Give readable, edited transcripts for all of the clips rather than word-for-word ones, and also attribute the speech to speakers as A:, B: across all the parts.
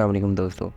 A: अस्सलाम वालेकुम दोस्तों।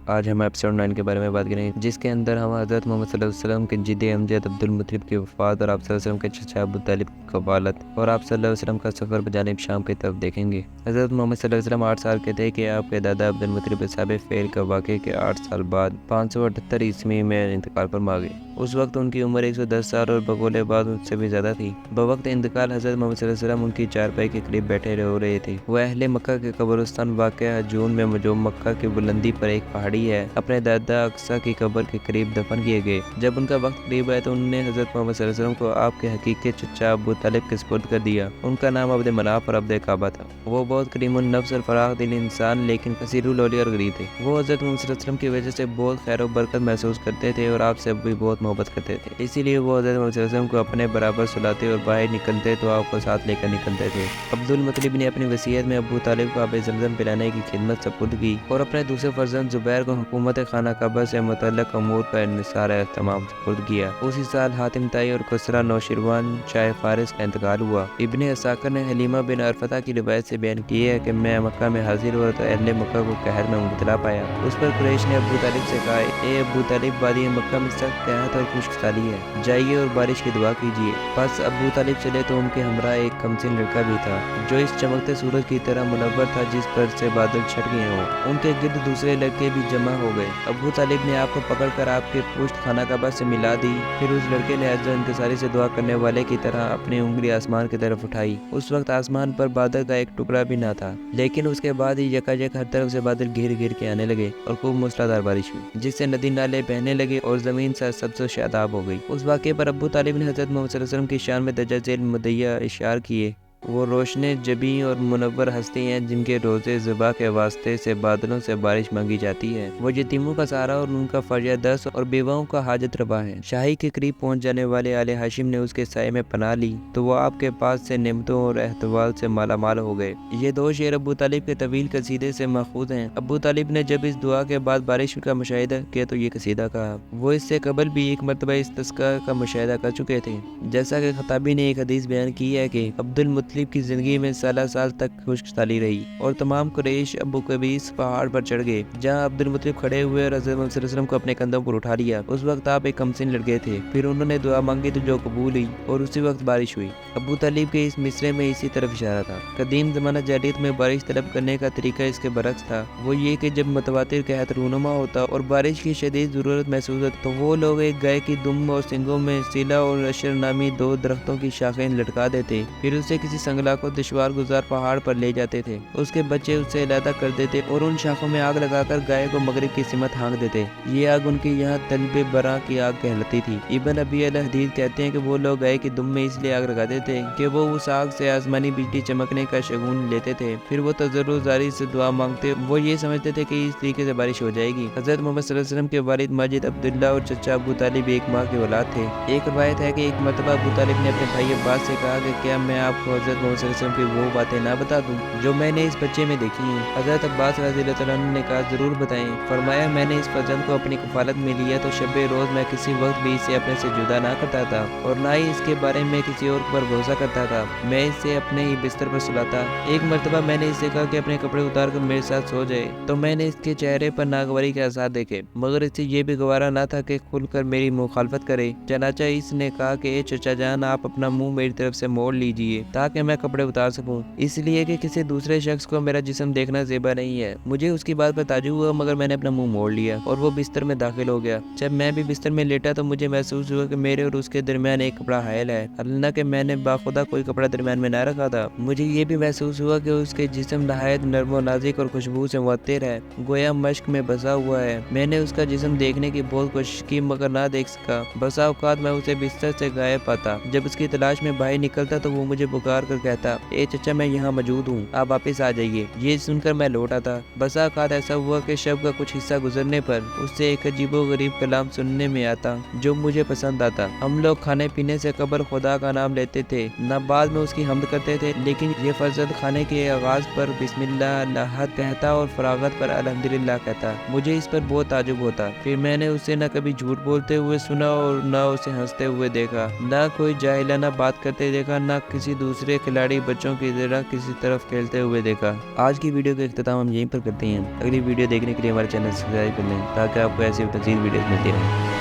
A: आज हम एपिसोड 9 के बारे में बात करेंगे, जिसके अंदर हम हज़रत मोहम्मद सल्लल्लाहु अलैहि वसल्लम के जिद्द अमजद अब्दुल मुत्तलिब की वफ़ात और आप सल्लल्लाहु अलैहि वसल्लम के चचा अबू तालिब की कफ़ालत और आप सल्लल्लाहु अलैहि वसल्लम का सफ़र बजानिब शाम की तरफ देखेंगे। हज़रत मोहम्मद सल्लल्लाहु अलैहि वसल्लम 8 साल के थे कि आपके दादा अब्दुल मुत्तलिब साहिब फ़ेल का वाक़े के 8 साल बाद 578 ईस्वी में इंतकाल फरमा गए। उस वक्त उनकी उम्र 110 साल और बकौले बाद उससे भी ज़्यादा थी। बवक्त इंतकाल हज़रत मोहम्मद सल्लल्लाहु अलैहि वसल्लम उनकी चारपाई के करीब बैठे रो रहे थे। वह अहले मक्का के कब्रिस्तान वाक़या हजून में जो मक्का की बुलंदी पर एक पहाड़ी है, अपने दादा अक्सा की कब्र के करीब दफन किए गए। जब उनका वक्त करीब आया तो उन्होंने हज़रत मोहम्मद सल्लल्लाहु अलैहि वसल्लम को आपके हकीकी चचा अबू तालिब के सुपुर्द कर दिया। उनका नाम अब्द मनाफ और अब्द काबा था। वो बहुत करीमुन नफ्स और फराख दिल इंसान लेकिन कसीरुल औलिया और गरीब थे। वो हज़रत मोहम्मद सल्लल्लाहु अलैहि वसल्लम की वजह से बहुत खैर और बरकत महसूस करते थे और आपसे भी बहुत मोहब्बत करते थे। इसीलिए वो हज़रत मोहम्मद सल्लल्लाहु अलैहि वसल्लम को अपने बराबर सुलाते और बाहर निकलते तो आपको साथ लेकर निकलते थे। अब्दुल मुत्तलिब ने अपनी वसीयत में अबू तालिब को आब ज़मज़म पिलाने की खिदमत सपुर्द की और अपने दूसरे फर्जंद ज़ुबैर को हुकूमत खाना काबा से मुतल्लक अमूर का निसार एहतमाम सपुर्द किया। उसी साल हातिम ताई और कसरा नौशिरवान शाह फारिस का इंतकाल हुआ। इब्ने असाकर ने हलीमा बिन अरफता की रिवायत से बयान किया है कि मैं मक्का में हाजिर हुआ तो अहले मक्का को कहर में मुबतला पाया। उस पर कुरैश ने अबू तालिब से कहा, ए अबू तालिब, वादी मक्का में सख्त कहत और खुश्कसाली है, जाइए और बारिश की दुआ कीजिए। बस अबू तालिब चले तो उनके हमरा एक कमसिन लड़का भी था जो इस चमकते सूरज की तरह मुनव्वर था जिस पर से बादल छट गए हों। उनके गिर्द दूसरे लड़के भी जमा हो गए। अबू तालिब ने आपको पकड़कर आपके पुश्त खाना काबा से मिला दी। फिर उस लड़के ने अज़्ज़ो इंकिसारी से दुआ करने वाले की तरह अपनी उंगली आसमान की तरफ उठाई। उस वक्त आसमान पर बादल का एक टुकड़ा भी ना था, लेकिन उसके बाद ही यकायक हर तरफ से बादल घिर घिर के आने लगे और खूब मूसलाधार बारिश हुई, जिससे नदी नाले बहने लगे और ज़मीन सबसे शादाब हो गई। उस वाक़े पर अबू तालिब ने हज़रत मोहम्मद सल्लल्लाहु अलैहि वसल्लम की शान में दर्जा झेल मुदय्या इशार किए। वो रोशने जबी और मुनव्वर हस्ती हैं जिनके रोज़े ज़ुबा के वास्ते से बादलों से बारिश मांगी जाती है। वो यतीमों का सहारा और उनका फरिया दस्त और बेवाओं का हाजत रवा है। शाही के करीब पहुंच जाने वाले आले हाशिम ने उसके साए में पनाह ली तो वो आपके पास से नेमतों और एहतवाल से मालामाल हो गए। ये दो शेर अबू तालिब के तवील कसीदे से माखूज हैं। अबू तालिब ने जब इस दुआ के बाद बारिश का मुशाहिदा किया तो ये कसीदा कहा। वो इससे कबल भी एक मरतबा इस तस्का का मुशाहिदा कर चुके थे। जैसा कि खताबी ने एक हदीस बयान की है कि अब्दुल मुत्तलिब की जिंदगी में 16 साल तक खुश्कसाली रही और तमाम कुरैश अबू कबीस पहाड़ पर चढ़ गए जहां अब्दुल मुत्तलिब खड़े हुए और हज़रत मोहम्मद सल्लल्लाहु अलैहि वसल्लम को अपने कंधों पर उठा लिया। उस वक्त आप एक कमसिन लड़के थे। फिर उन्होंने दुआ मांगी तो जो कबूल हुई और उसी वक्त बारिश हुई। अबू तालिब के इस मिसरे में इसी तरफ इशारा था। कदीम ज़माना जाहिलियत में बारिश तलब करने का तरीका इसके बरक्स था। वो ये कि जब मुतवातिर कहत रूनुमा होता और बारिश की शदीद ज़रूरत महसूस होती तो वो लोग एक गाय की दुम और सिंगों में सिला और अशर नामी 2 दरख्तों की शाखें लटका देते। फिर उसे किसी संगला को दुश्वार गुजार पहाड़ पर ले जाते थे। उसके बच्चे उससे अलहदा कर देते और उन शाखों में आग लगाकर गाय को मगरिब की सिमत हाँक देते। ये आग उनके यहाँ तलबे बरा की आग कहलाती थी। इब्न अबी अल हदीद कहते हैं कि वो लोग गाय की दुम में इसलिए आग लगाते थे कि वो उस आग से आसमानी बिजली चमकने का शगुन लेते थे। फिर वो तज़र्रुज़ारी से दुआ मांगते। वो ये समझते थे कि इस तरीके से बारिश हो जाएगी। हज़रत मोहम्मद सल्लल्लाहु अलैहि वसल्लम के वालिद माजिद अब्दुल्ला और चचा अबू तालिब एक माँ के औलाद थे। एक रवायत है कि एक मरतबा अबू तालिब ने अपने भाई अब्बास से कहा कि क्या मैं आपको हज़रत मोहम्मद सल्लल्लाहु अलैहि वसल्लम की वो बातें ना बता दूं जो मैंने इस बच्चे में देखी हैं। हज़रत अब्बास रज़ियल्लाहु अन्हु ने कहा, ज़रूर बताएं। फरमाया, मैंने इस फर्जंद को अपनी कफालत में लिया तो शब रोज़ मैं किसी वक्त भी इसे अपने से जुदा ना करता था और ना ही इसके बारे में किसी और पर भरोसा करता था। मैं इसे अपने ही बिस्तर पर सुलाता। एक मरतबा मैंने इससे कहा कि अपने कपड़े उतार कर मेरे साथ सो जाए तो मैंने इसके चेहरे पर नागवारी के आसार देखे, मगर इससे ये भी गवारा ना था कि खुलकर मेरी मुखालफत करे। चनाचा इसने कहा कि ए चचा जान, आप अपना मुंह मेरी तरफ से मोड़ लीजिए ताकि मैं कपड़े उतार सकूं, इसलिए कि किसी दूसरे शख्स को मेरा जिस्म देखना ज़ेबा नहीं है। मुझे उसकी बात पर ताज्जुब हुआ मगर मैंने अपना मुंह मोड़ लिया और वो बिस्तर में दाखिल हो गया। जब मैं भी बिस्तर में लेटा तो मुझे महसूस हुआ कि मेरे और उसके दरमियान एक कपड़ा हायल है, हालांकि कि मैंने बाखुदा कोई कपड़ा दरमियान में ना रखा था। मुझे ये भी महसूस हुआ कि उसके जिस्म नहायत नर्म और नाज़िक और खुशबू से मुअत्तिर है, गोया मश्क में बसा हुआ है। मैंने उसका जिस्म देखने की बहुत कोशिश की मगर ना देख सका। बसा औकात मैं उसे बिस्तर से गायब पाता। जब उसकी तलाश में बाहर निकलता तो वो मुझे पुकार कर कहता, ए चचा, मैं यहाँ मौजूद हूँ, आप वापस आ जाइए। ये सुनकर मैं लौट आता। बसा औकात ऐसा हुआ कि शब का कुछ हिस्सा गुजरने पर उससे एक अजीबो गरीब कलाम सुनने में आता जो मुझे पसंद आता। हम लोग खाने पीने से कब्र खुदा का नाम लेते थे, न बाद में उसकी हमद करते थे, लेकिन ये फर्जद खाने के आगाज पर बिस्मिल्लाह अल्लाह कहता और फरागत पर अल्हम्दुलिल्लाह कहता। मुझे इस पर बहुत ताजुब होता। फिर मैंने उसे न कभी झूठ बोलते हुए सुना और न उसे हंसते हुए देखा, न कोई जाहिलाना बात करते देखा, न किसी दूसरे دوسرے کھلاڑی بچوں کی طرح کسی طرف کھیلتے ہوئے دیکھا۔ آج کی ویڈیو کا اختتام ہم یہیں پر کرتے ہیں۔ اگلی ویڈیو دیکھنے کے لیے ہمارے چینل سبسکرائب کر لیں تاکہ آپ کو ایسی مزید ویڈیوز ملتی رہیں۔